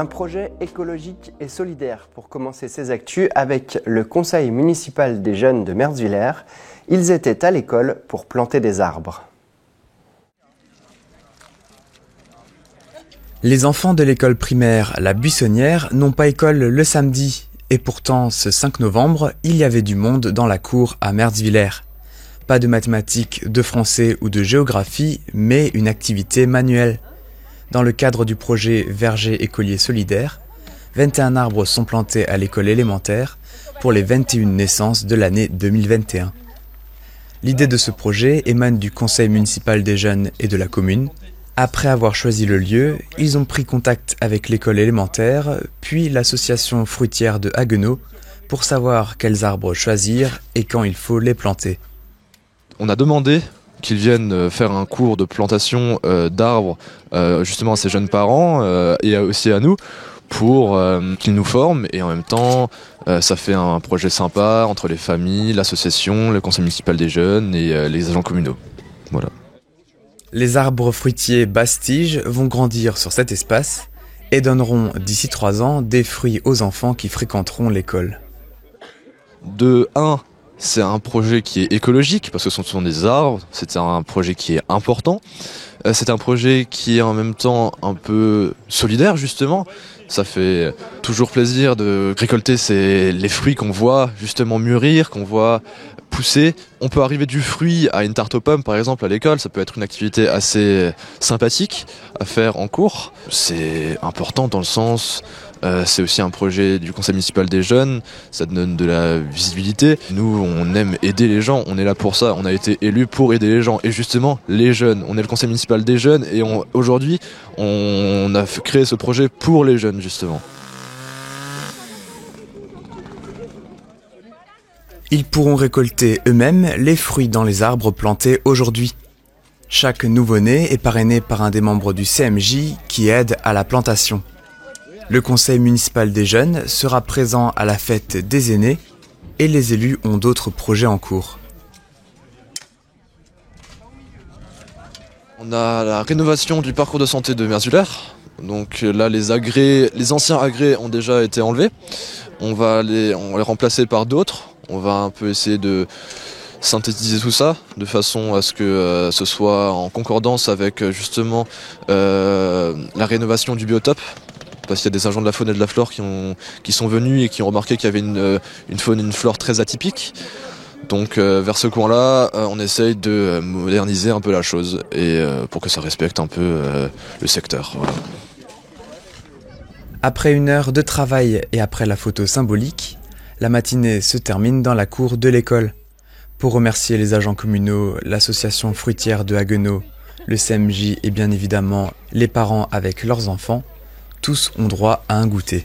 Un projet écologique et solidaire pour commencer ces actus avec le Conseil municipal des jeunes de Merzwiller. Ils étaient à l'école pour planter des arbres. Les enfants de l'école primaire La Buissonnière n'ont pas école le samedi. Et pourtant, ce 5 novembre, il y avait du monde dans la cour à Merzwiller. Pas de mathématiques, de français ou de géographie, mais une activité manuelle. Dans le cadre du projet Verger écolier solidaire, 21 arbres sont plantés à l'école élémentaire pour les 21 naissances de l'année 2021. L'idée de ce projet émane du Conseil municipal des jeunes et de la commune, Après avoir choisi le lieu, ils ont pris contact avec l'école élémentaire, puis l'association fruitière de Haguenau, pour savoir quels arbres choisir et quand il faut les planter. On a demandé qu'ils viennent faire un cours de plantation d'arbres justement à ces jeunes parents et aussi à nous pour qu'ils nous forment, et en même temps ça fait un projet sympa entre les familles, l'association, le conseil municipal des jeunes et les agents communaux. Voilà. Les arbres fruitiers Bastige vont grandir sur cet espace et donneront d'ici 3 ans des fruits aux enfants qui fréquenteront l'école. De 1, c'est un projet qui est écologique parce que ce sont des arbres, c'est un projet qui est important. C'est un projet qui est en même temps un peu solidaire justement. Ça fait toujours plaisir de récolter les fruits qu'on voit justement mûrir, qu'on voit pousser. On peut arriver du fruit à une tarte aux pommes par exemple à l'école, ça peut être une activité assez sympathique à faire en cours. C'est important dans le sens, c'est aussi un projet du conseil municipal des jeunes, ça donne de la visibilité. Nous on aime aider les gens, on est là pour ça, on a été élus pour aider les gens et justement les jeunes. On est le conseil municipal des jeunes et aujourd'hui on a créé ce projet pour les jeunes justement. Ils pourront récolter eux-mêmes les fruits dans les arbres plantés aujourd'hui. Chaque nouveau-né est parrainé par un des membres du CMJ qui aide à la plantation. Le conseil municipal des jeunes sera présent à la fête des aînés et les élus ont d'autres projets en cours. On a la rénovation du parcours de santé de Merzulers. Donc là les anciens agrès ont déjà été enlevés. On va les remplacer par d'autres. On va un peu essayer de synthétiser tout ça de façon à ce que ce soit en concordance avec justement la rénovation du biotope. Parce qu'il y a des agents de la faune et de la flore qui sont venus et qui ont remarqué qu'il y avait une faune et une flore très atypiques. Donc vers ce coin-là, on essaye de moderniser un peu la chose et pour que ça respecte un peu le secteur. Voilà. Après 1 heure de travail et après la photo symbolique, la matinée se termine dans la cour de l'école. Pour remercier les agents communaux, l'association fruitière de Haguenau, le CMJ et bien évidemment les parents avec leurs enfants, tous ont droit à un goûter.